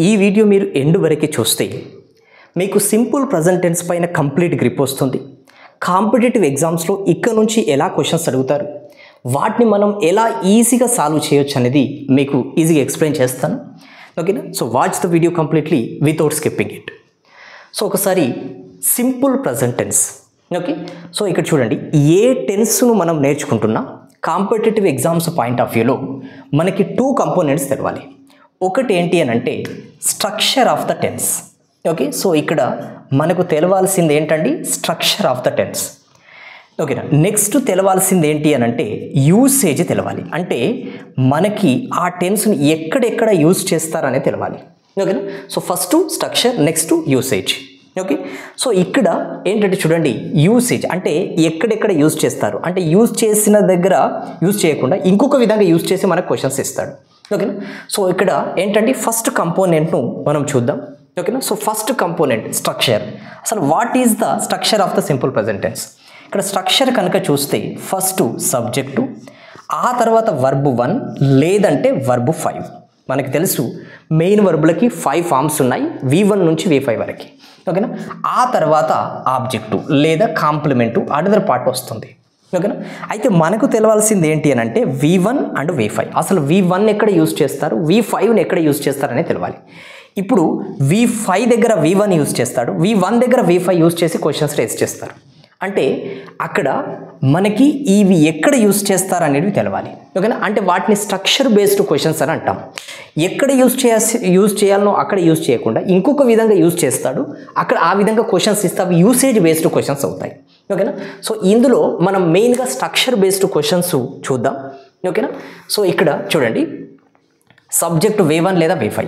ఈ వీడియో మీరు ఎండ్ వరకు చూస్తే మీకు సింపుల్ ప్రెజెంట్ టెన్స్ పైన కంప్లీట్ గ్రిప్ వస్తుంది. కాంపిటేటివ్ ఎగ్జామ్స్లో ఇక్కడ నుంచి ఎలా క్వశ్చన్స్ అడుగుతారు, వాటిని మనం ఎలా ఈజీగా సాల్వ్ చేయొచ్చు అనేది మీకు ఈజీగా ఎక్స్ప్లెయిన్ చేస్తాను. ఓకేనా? So watch the video completely without skipping it. So ఒకసారి simple present tense. Okay, so ఇక్కడ చూడండి, ఏ టెన్స్ను మనం నేర్చుకుంటున్నా కాంపిటేటివ్ ఎగ్జామ్స్ పాయింట్ ఆఫ్ వ్యూలో మనకి 2 కంపోనెంట్స్ తెలవాలి. ఒకటి ఏంటి అని అంటే structure of the tense. Okay, so ఇక్కడ మనకు తెలవాల్సింది ఏంటండి, స్ట్రక్చర్ ఆఫ్ ద టెన్స్. ఓకేనా? నెక్స్ట్ తెలవాల్సింది ఏంటి అని అంటే యూసేజ్ తెలవాలి. అంటే మనకి ఆ టెన్స్ని ఎక్కడెక్కడ యూజ్ చేస్తారనే తెలవాలి. ఓకేనా? So first structure, next usage. Okay, so ఇక్కడ ఏంటంటే చూడండి, యూసేజ్ అంటే ఎక్కడెక్కడ యూజ్ చేస్తారు అంటే యూజ్ చేసిన దగ్గర యూజ్ చేయకుండా ఇంకొక విధంగా యూజ్ చేసి మనకు క్వశ్చన్స్ ఇస్తాడు. ఓకేనా? సో ఇక్కడ ఏంటంటే ఫస్ట్ కంపోనెంట్ను మనం చూద్దాం. ఓకేనా? So first component structure. అసలు what is the structure of the simple present tense? ఇక్కడ స్ట్రక్చర్ కనుక చూస్తే ఫస్ట్ సబ్జెక్టు, ఆ తర్వాత వర్బ్ 1 లేదంటే వర్బ్ 5. మనకి తెలుసు మెయిన్ వర్బులకి 5 ఫామ్స్ ఉన్నాయి, V1 నుంచి V5 వరకు. ఓకేనా? ఆ తర్వాత ఆబ్జెక్టు లేదా కాంప్లిమెంటు అదర్ పార్ట్ వస్తుంది. ఓకేనా? అయితే మనకు తెలవాల్సింది ఏంటి అని అంటే V1 అండ్ V5. అసలు V1 ఎక్కడ యూజ్ చేస్తారు, V5ని ఎక్కడ యూజ్ చేస్తారనే తెలవాలి. ఇప్పుడు V5 దగ్గర V1 యూజ్ చేస్తాడు, V1 దగ్గర V5 యూజ్ చేసి క్వశ్చన్స్ రేస్ చేస్తారు. అంటే అక్కడ మనకి ఇవి ఎక్కడ యూజ్ చేస్తారు అనేవి తెలవాలి. ఓకేనా? అంటే వాటిని స్ట్రక్చర్ బేస్డ్ క్వశ్చన్స్ అని అంటాం. ఎక్కడ యూజ్ చేయాలనో అక్కడ యూజ్ చేయకుండా ఇంకొక విధంగా యూజ్ చేస్తాడు, అక్కడ ఆ విధంగా క్వశ్చన్స్ ఇస్తే అవి యూసేజ్ బేస్డ్ క్వశ్చన్స్ అవుతాయి. ఓకేనా? సో ఇందులో మనం మెయిన్గా స్ట్రక్చర్ బేస్డ్ క్వశ్చన్స్ చూద్దాం. ఓకేనా? సో ఇక్కడ చూడండి, సబ్జెక్ట్ V1 లేదా V5.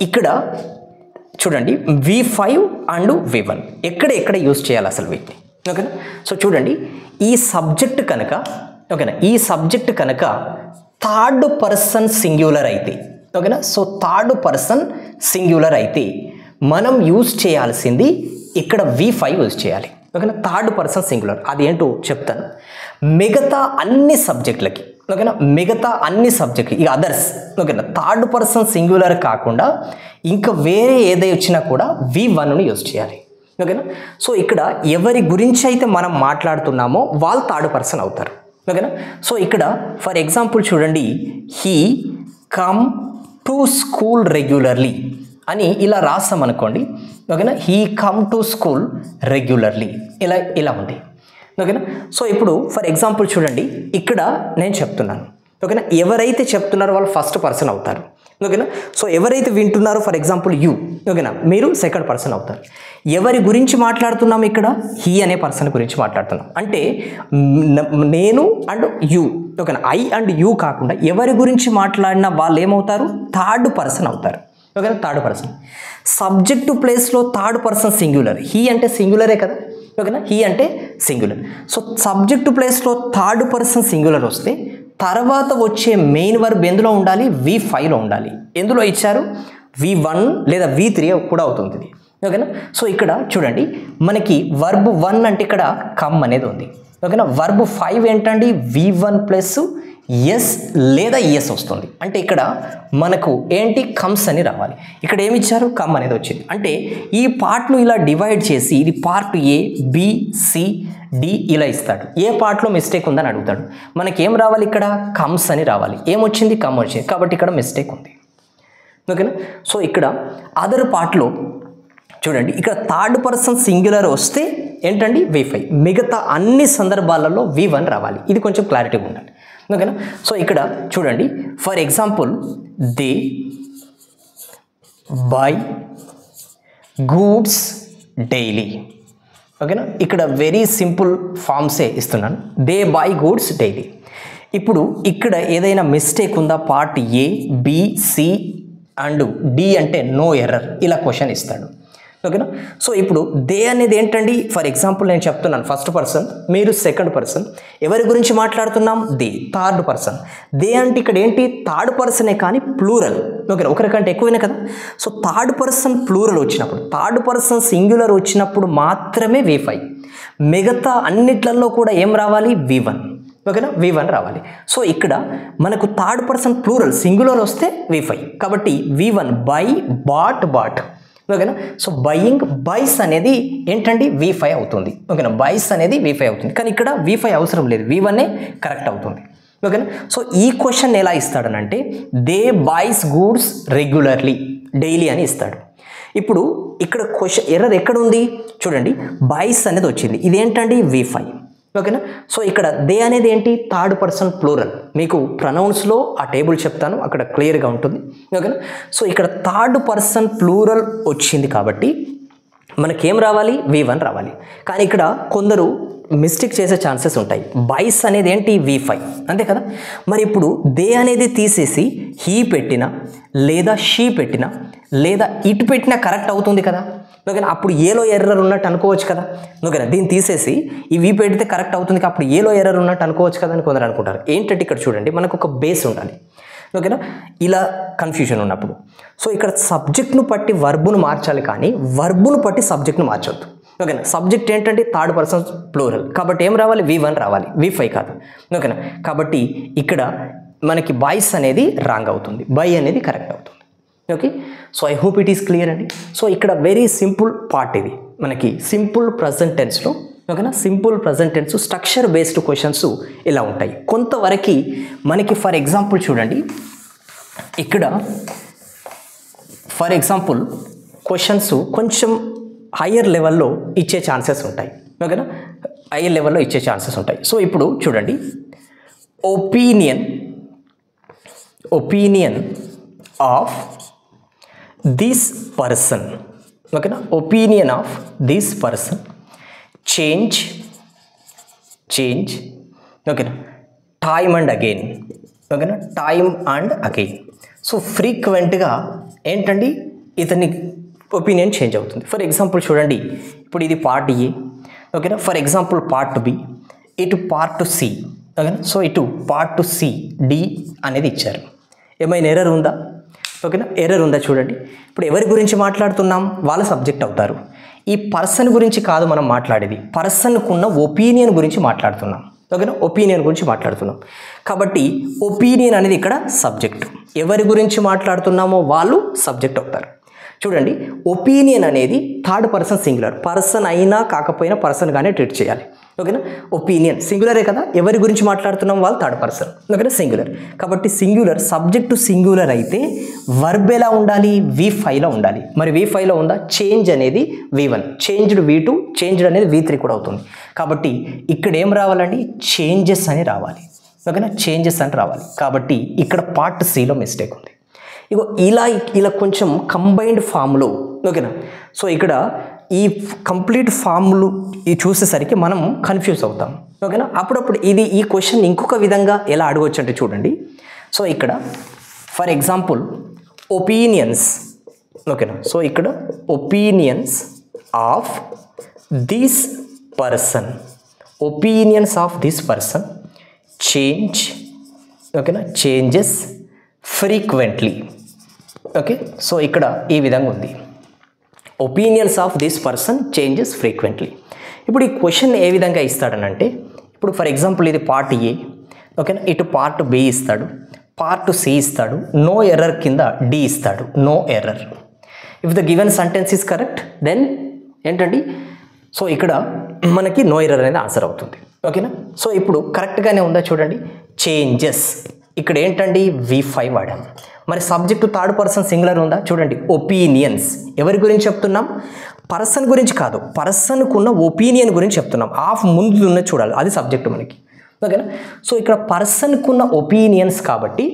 ఇక్కడ చూడండి V5 అండ్ V1 ఎక్కడ యూజ్ చేయాలి అసలు వీటిని. ఓకేనా? సో చూడండి, ఈ సబ్జెక్ట్ కనుక, ఓకేనా, ఈ సబ్జెక్ట్ కనుక థర్డ్ పర్సన్ సింగ్యులర్ అయితే, ఓకేనా, సో థర్డ్ పర్సన్ సింగ్యులర్ అయితే మనం యూజ్ చేయాల్సింది ఇక్కడ V5 యూజ్ చేయాలి. ఓకేనా? థర్డ్ పర్సన్ సింగ్యులర్ అది ఏంటో చెప్తాను. మిగతా అన్ని సబ్జెక్టులకి, ఓకేనా, మిగతా అన్ని సబ్జెక్ట్ ఇక అదర్స్, ఓకేనా, థర్డ్ పర్సన్ సింగ్యులర్ కాకుండా ఇంకా వేరే ఏదై వచ్చినా కూడా V1ని యూజ్ చేయాలి. ఓకేనా? సో ఇక్కడ ఎవరి గురించి అయితే మనం మాట్లాడుతున్నామో వాళ్ళు థర్డ్ పర్సన్ అవుతారు. ఓకేనా? సో ఇక్కడ ఫర్ ఎగ్జాంపుల్ చూడండి, he come to school regularly అని ఇలా రాస్తామనుకోండి. ఓకేనా? He come to school regularly ఇలా ఉంది. ఓకేనా? సో ఇప్పుడు ఫర్ ఎగ్జాంపుల్ చూడండి, ఇక్కడ నేను చెప్తున్నాను. ఓకేనా? ఎవరైతే చెప్తున్నారో వాళ్ళు ఫస్ట్ పర్సన్ అవుతారు. ఓకేనా? సో ఎవరైతే వింటున్నారో ఫర్ ఎగ్జాంపుల్ యూ, ఓకేనా, మీరు సెకండ్ పర్సన్ అవుతారు. ఎవరి గురించి మాట్లాడుతున్నాం ఇక్కడ, హీ అనే పర్సన్ గురించి మాట్లాడుతున్నాం. అంటే నేను అండ్ యూ, ఓకేనా, ఐ అండ్ యూ కాకుండా ఎవరి గురించి మాట్లాడినా వాళ్ళు ఏమవుతారు, థర్డ్ పర్సన్ అవుతారు. ఓకేనా? Third person. సబ్జెక్టు ప్లేస్లో థర్డ్ పర్సన్ సింగ్యులర్, హీ అంటే సింగ్యులరే కదా. ఓకేనా? హీ అంటే సింగ్యులర్. సో సబ్జెక్టు ప్లేస్లో థర్డ్ పర్సన్ సింగ్యులర్ వస్తే తర్వాత వచ్చే మెయిన్ వర్బ్ ఎందులో ఉండాలి, V5లో ఉండాలి. ఎందులో ఇచ్చారు, V1 లేదా V3 కూడా అవుతుంది. ఓకేనా? సో ఇక్కడ చూడండి, మనకి వర్బ్ 1 అంటే ఇక్కడ కమ్ అనేది ఉంది. ఓకేనా? వర్బ్ 5 ఏంటండి, V1 ప్లస్ ఎస్ లేదా ఎస్ వస్తుంది. అంటే ఇక్కడ మనకు ఏంటి, కమ్స్ అని రావాలి. ఇక్కడ ఏమి ఇచ్చారు, కమ్ అనేది వచ్చింది. అంటే ఈ పార్ట్ను ఇలా డివైడ్ చేసి ఇది part A, B, C, D ఇలా ఇస్తాడు. ఏ పార్ట్లో మిస్టేక్ ఉందని అడుగుతాడు. మనకి ఏం రావాలి, ఇక్కడ కమ్స్ అని రావాలి. ఏమొచ్చింది, కమ్ వచ్చింది. కాబట్టి ఇక్కడ మిస్టేక్ ఉంది. ఓకేనా? సో ఇక్కడ అదర్ పార్ట్లో చూడండి, ఇక్కడ థర్డ్ పర్సన్ సింగ్యులర్ వస్తే ఏంటండి, V5. మిగతా అన్ని సందర్భాలలో V1 రావాలి. ఇది కొంచెం క్లారిటీగా ఉండాలి. ఓకేనా? సో ఇక్కడ చూడండి, for example they by goods daily. ఓకేనా? ఇక్కడ వెరీ సింపుల్ ఫామ్సే ఇస్తున్నాను, దే బై గూడ్స్ డైలీ. ఇప్పుడు ఇక్కడ ఏదైనా మిస్టేక్ ఉందా, part A, B, C and D అంటే నో ఎర్రర్ ఇలా క్వశ్చన్ ఇస్తాడు. ఓకేనా? సో ఇప్పుడు దే అనేది ఏంటండి, ఫర్ ఎగ్జాంపుల్ నేను చెప్తున్నాను ఫస్ట్ పర్సన్, మీరు సెకండ్ పర్సన్. ఎవరి గురించి మాట్లాడుతున్నాం, దే, థర్డ్ పర్సన్. దే అంటే ఇక్కడ ఏంటి, థర్డ్ పర్సనే కానీ ప్లూరల్. ఓకేనా? ఒకరికంటే ఎక్కువైనా కదా. సో థర్డ్ పర్సన్ ప్లూరల్ వచ్చినప్పుడు, థర్డ్ పర్సన్ సింగ్యులర్ వచ్చినప్పుడు మాత్రమే V5. మిగతా అన్నిట్లలో కూడా ఏం రావాలి, V1. ఓకేనా, V1 రావాలి. సో ఇక్కడ మనకు థర్డ్ పర్సన్ ప్లూరల్ సింగులర్ వస్తే V5. కాబట్టి V1 బై, బాట్, బాట్. ఓకేనా, సో బయింగ్, బైస్ అనేది ఏంటండి V5 అవుతుంది. ఓకేనా, బైస్ అనేది V5 అవుతుంది. కానీ ఇక్కడ V5 అవసరం లేదు, V1 కరెక్ట్ అవుతుంది. ఓకేనా, సో ఈ క్వశ్చన్ ఎలా ఇస్తాడనంటే they buys goods regularly, daily అని ఇస్తాడు. ఇప్పుడు ఇక్కడ క్వశ్చన్ ఎర్రర్ ఎక్కడ ఉంది చూడండి, బైస్ అనేది వచ్చింది, ఇదేంటండి V5. ఓకేనా, సో ఇక్కడ దే అనేది ఏంటి, థర్డ్ పర్సన్ ప్లూరల్. మీకు ప్రొనౌన్స్లో ఆ టేబుల్ చెప్తాను, అక్కడ క్లియర్గా ఉంటుంది. ఓకేనా, సో ఇక్కడ థర్డ్ పర్సన్ ప్లూరల్ వచ్చింది కాబట్టి మనకేం రావాలి, V1 రావాలి. కానీ ఇక్కడ కొందరు మిస్టేక్ చేసే ఛాన్సెస్ ఉంటాయి. బైస్ అనేది ఏంటి, V5, అంతే కదా. మరి ఇప్పుడు దే అనేది తీసేసి హీ పెట్టినా లేదా షీ పెట్టినా లేదా ఇటు పెట్టినా కరెక్ట్ అవుతుంది కదా. ఓకేనా, అప్పుడు ఏలో ఎర్రర్ ఉన్నట్టు అనుకోవచ్చు కదా. ఓకేనా, దీన్ని తీసేసి ఇవి పెడితే కరెక్ట్ అవుతుంది, అప్పుడు ఏలో ఎర్రర్ ఉన్నట్టు అనుకోవచ్చు కదా అని కొందరు అనుకుంటారు. ఏంటంటే ఇక్కడ చూడండి, మనకు ఒక బేస్ ఉండాలి. ఓకేనా, ఇలా కన్ఫ్యూజన్ ఉన్నప్పుడు సో ఇక్కడ సబ్జెక్ట్ను బట్టి వర్బును మార్చాలి, కానీ వర్బును బట్టి సబ్జెక్ట్ను మార్చొద్దు. ఓకేనా, సబ్జెక్ట్ ఏంటంటే థర్డ్ పర్సన్ ప్లూరల్ కాబట్టి ఏం రావాలి, V1 రావాలి, V5 కాదు. ఓకేనా, కాబట్టి ఇక్కడ మనకి బాయ్స్ అనేది రాంగ్ అవుతుంది, బై అనేది కరెక్ట్ అవుతుంది. Okay, so I hope it is clear అండి. సో ఇక్కడ వెరీ సింపుల్ పార్ట్ ఇది మనకి సింపుల్ ప్రజెంట్ టెన్స్లో. ఓకేనా, simple present tense structure based questions ఇలా ఉంటాయి కొంతవరకు మనకి. ఫర్ ఎగ్జాంపుల్ చూడండి, ఇక్కడ ఫర్ ఎగ్జాంపుల్ క్వశ్చన్స్ కొంచెం హయ్యర్ లెవెల్లో ఇచ్చే ఛాన్సెస్ ఉంటాయి. ఓకేనా, హయ్యర్ లెవెల్లో ఇచ్చే ఛాన్సెస్ ఉంటాయి. సో ఇప్పుడు చూడండి, ఒపీనియన్ ఆఫ్ దిస్ పర్సన్. ఓకేనా, opinion of this person change. ఓకేనా, టైమ్ అండ్ అగైన్. ఓకేనా, టైమ్ అండ్ అగైన్. సో ఫ్రీక్వెంట్గా ఏంటండి ఇతని ఒపీనియన్ చేంజ్ అవుతుంది. ఫర్ ఎగ్జాంపుల్ చూడండి, ఇప్పుడు ఇది పార్ట్ ఏ. ఓకేనా, ఫర్ ఎగ్జాంపుల్ పార్ట్ బి, ఇటు పార్ట్ సి. ఓకేనా, సో ఇటు పార్ట్ సి, డి అనేది ఇచ్చారు. ఏమైనా ఎర్రర్ ఉందా? ఓకేనా, ఎర్రర్ ఉందా చూడండి. ఇప్పుడు ఎవరి గురించి మాట్లాడుతున్నాం, వాళ్ళ సబ్జెక్ట్ అవుతారు. ఈ పర్సన్ గురించి కాదు మనం మాట్లాడేది, పర్సన్కు ఉన్న ఒపీనియన్ గురించి మాట్లాడుతున్నాం. ఓకేనా, ఒపీనియన్ గురించి మాట్లాడుతున్నాం కాబట్టి ఒపీనియన్ అనేది ఇక్కడ సబ్జెక్ట్. ఎవరి గురించి మాట్లాడుతున్నామో వాళ్ళు సబ్జెక్ట్ అవుతారు. చూడండి, ఒపీనియన్ అనేది థర్డ్ పర్సన్ సింగులర్, పర్సన్ అయినా కాకపోయినా పర్సన్గానే ట్రీట్ చేయాలి. ఓకేనా, ఒపీనియన్ సింగులరే కదా, ఎవరి గురించి మాట్లాడుతున్నాం వాళ్ళు థర్డ్ పర్సన్. ఓకేనా, సింగులర్ కాబట్టి సింగులర్ సబ్జెక్టు సింగులర్ అయితే వర్బ్ ఎలా ఉండాలి, V5లో ఉండాలి. మరి V5లో ఉందా, చేంజ్ అనేది V1, చేంజ్డ్ V2, చేంజ్డ్ అనేది V3 కూడా అవుతుంది. కాబట్టి ఇక్కడ ఏం రావాలండి, చేంజెస్ అని రావాలి. ఓకేనా, చేంజెస్ అని రావాలి. కాబట్టి ఇక్కడ పార్ట్ సిలో మిస్టేక్ ఉంది. ఇగో ఇలా కొంచెం కంబైన్డ్ ఫామ్లో. ఓకేనా, సో ఇక్కడ ఈ కంప్లీట్ ఫామ్లు చూసేసరికి మనం కన్ఫ్యూజ్ అవుతాం. ఓకేనా, అప్పుడప్పుడు ఈ క్వశ్చన్ ఇంకొక విధంగా ఎలా అడగవచ్చు అంటే చూడండి, సో ఇక్కడ ఫర్ ఎగ్జాంపుల్ ఒపీనియన్స్. ఓకేనా, సో ఇక్కడ opinions of this person, opinions of this person change. ఓకేనా, చేంజెస్ ఫ్రీక్వెంట్లీ. ఓకే, సో ఇక్కడ ఈ విధంగా ఉంది, opinions of this person changes frequently. ఇప్పుడు ఈ క్వశ్చన్ ఏ విధంగా ఇస్తాడనంటే, ఇప్పుడు ఫర్ ఎగ్జాంపుల్ ఇది పార్ట్ ఏ. ఓకేనా, ఇటు పార్ట్ బి ఇస్తాడు, పార్ట్ సి ఇస్తాడు, నో ఎర్రర్ కింద డి ఇస్తాడు, no error. If the given sentence is correct then ఏంటండి, సో ఇక్కడ మనకి నో ఎర్రర్ అనేది ఆన్సర్ అవుతుంది. ఓకేనా, సో ఇప్పుడు కరెక్ట్గానే ఉందా చూడండి, చేంజెస్. ఇక్కడ ఏంటండి V5 వాడాం. మరి సబ్జెక్టు థర్డ్ పర్సన్ సింగులర్ ఉందా చూడండి, ఒపీనియన్స్. ఎవరి గురించి చెప్తున్నాం, పర్సన్ గురించి కాదు, పర్సన్కున్న ఒపీనియన్ గురించి చెప్తున్నాం. ఆఫ్ ముందు ఉన్నది చూడాలి, అది సబ్జెక్టు మనకి. ఓకేనా, సో ఇక్కడ పర్సన్కున్న ఒపీనియన్స్ కాబట్టి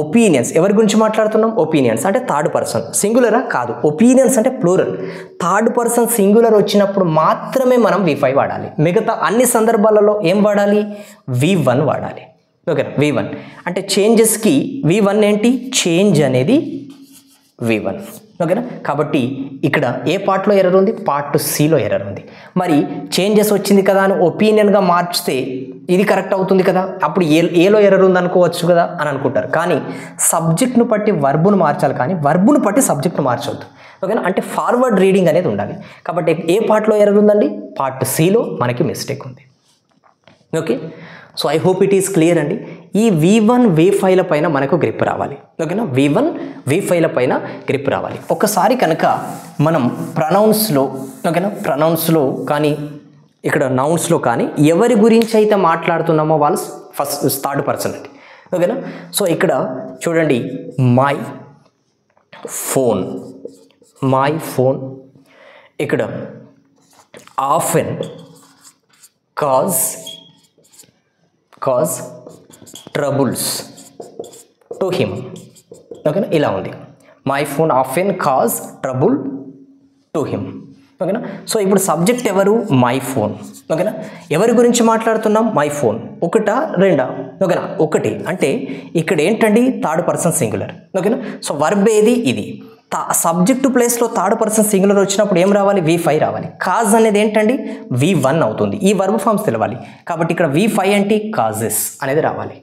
ఒపీనియన్స్ ఎవరి గురించి మాట్లాడుతున్నాం, ఒపీనియన్స్ అంటే థర్డ్ పర్సన్. సింగులరా కాదు, ఒపీనియన్స్ అంటే ప్లూరల్. థర్డ్ పర్సన్ సింగులర్ వచ్చినప్పుడు మాత్రమే మనం V5 వాడాలి, మిగతా అన్ని సందర్భాలలో ఏం వాడాలి, V1 వాడాలి. ఓకేనా, V1 అంటే చేంజెస్కి V1 ఏంటి, చేంజ్ అనేది V1. ఓకేనా, కాబట్టి ఇక్కడ ఏ పార్ట్లో ఎర్రర్ ఉంది, పార్ట్ సిలో ఎర్రర్ ఉంది. మరి చేంజెస్ వచ్చింది కదా అని ఒపీనియన్గా మార్చితే ఇది కరెక్ట్ అవుతుంది కదా, అప్పుడు ఏలో ఎర్రర్ ఉంది అనుకోవచ్చు కదా అని అనుకుంటారు. కానీ సబ్జెక్ట్ను బట్టి వర్బును మార్చాలి, కానీ వర్బును బట్టి సబ్జెక్ట్ను మార్చవద్దు. ఓకేనా, అంటే ఫార్వర్డ్ రీడింగ్ అనేది ఉండాలి. కాబట్టి ఏ పార్ట్లో ఎర్రర్ ఉందండి, పార్ట్ సిలో మనకి మిస్టేక్ ఉంది. Okay, so I hope it is clear అండి. ఈ V1 V5ల పైన మనకు గ్రిప్ రావాలి. ఓకేనా, V1 V5ల పైన గ్రిప్ రావాలి. ఒకసారి కనుక మనం ప్రొనౌన్స్లో, ఓకేనా, ప్రొనౌన్స్లో కానీ ఇక్కడ నౌన్స్లో కానీ ఎవరి గురించి అయితే మాట్లాడుతున్నామో వాళ్ళు ఫస్ట్ థర్డ్ పర్సన్ అండి. ఓకేనా, సో ఇక్కడ చూడండి, మై ఫోన్, ఇక్కడ often, cause troubles to him. ఓకేనా, ఇలా ఉంది, my phone often cause trouble to him. ఓకేనా, సో ఇప్పుడు సబ్జెక్ట్ ఎవరు? My phone. ఓకేనా, ఎవరి గురించి మాట్లాడుతున్నాం? My phone. ఒకటా రెండా? ఓకేనా, ఒకటి. అంటే ఇక్కడ ఏంటండి, థర్డ్ పర్సన్ సింగులర్. ఓకేనా, సో వర్బ్ ఏది? ఇది. సబ్జెక్టు ప్లేస్లో థర్డ్ పర్సన్ సింగులర్ వచ్చినప్పుడు ఏం రావాలి? V5 రావాలి. కాజ్ అనేది ఏంటండి? V1 అవుతుంది. ఈ వర్బ్ ఫామ్స్ తెలవాలి కాబట్టి ఇక్కడ V5 అంటే కాజెస్ అనేది రావాలి.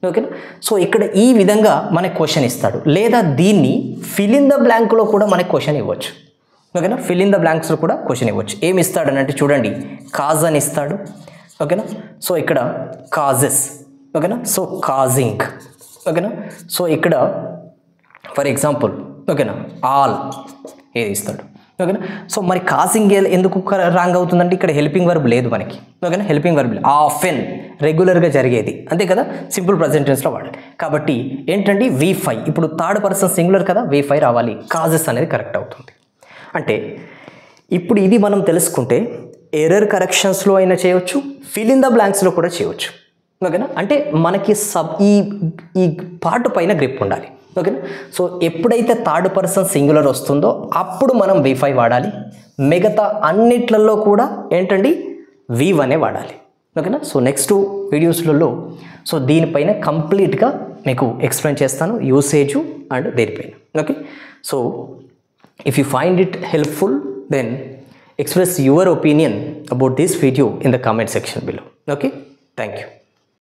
ఓకేనా, సో ఇక్కడ ఈ విధంగా మనకు క్వశ్చన్ ఇస్తాడు, లేదా దీన్ని ఫిల్ ఇన్ ద బ్లాంక్లో కూడా మనకు క్వశ్చన్ ఇవ్వచ్చు. ఓకేనా, ఫిల్ ఇన్ ద బ్లాంక్స్లో కూడా క్వశ్చన్ ఇవ్వచ్చు. ఏమి ఇస్తాడని అంటే చూడండి, కాజ్ అని ఇస్తాడు. ఓకేనా, సో ఇక్కడ కాజెస్. ఓకేనా, సో కాజింగ్. ఓకేనా, సో ఇక్కడ ఫర్ ఎగ్జాంపుల్, ఓకేనా, ఆల్ ఏది ఇస్తాడు. ఓకేనా, సో మరి కాజింగ్ ఎందుకు రాంగ్ అవుతుందంటే ఇక్కడ హెల్పింగ్ వర్బ్ లేదు మనకి. ఓకేనా, హెల్పింగ్ వర్బ్ లేదు. ఆఫెన్ రెగ్యులర్గా జరిగేది, అంతే కదా, సింపుల్ ప్రెజెంట్ టెన్స్లో వాడాలి. కాబట్టి ఏంటంటే V5, ఇప్పుడు థర్డ్ పర్సన్ సింగులర్ కదా, V5 రావాలి. కాజెస్ అనేది కరెక్ట్ అవుతుంది. అంటే ఇప్పుడు ఇది మనం తెలుసుకుంటే ఎర్రర్ కరెక్షన్స్లో అయినా చేయవచ్చు, ఫిల్ ఇన్ ద బ్లాంక్స్లో కూడా చేయవచ్చు. ఓకేనా, అంటే మనకి ఈ పార్ట్ పైన గ్రిప్ ఉండాలి. ఓకేనా, సో ఎప్పుడైతే థర్డ్ పర్సన్ సింగులర్ వస్తుందో అప్పుడు మనం V5 వాడాలి. మిగతా అన్నిట్లలో కూడా ఏంటండి, V1 వాడాలి. ఓకేనా, సో నెక్స్ట్ వీడియోస్లలో సో దీనిపైన కంప్లీట్గా మీకు ఎక్స్ప్లెయిన్ చేస్తాను, యూసేజ్ అండ్ దేనిపైన. Okay, so if you find it helpful, then express your opinion about this video in the comment section below. Okay, thank you.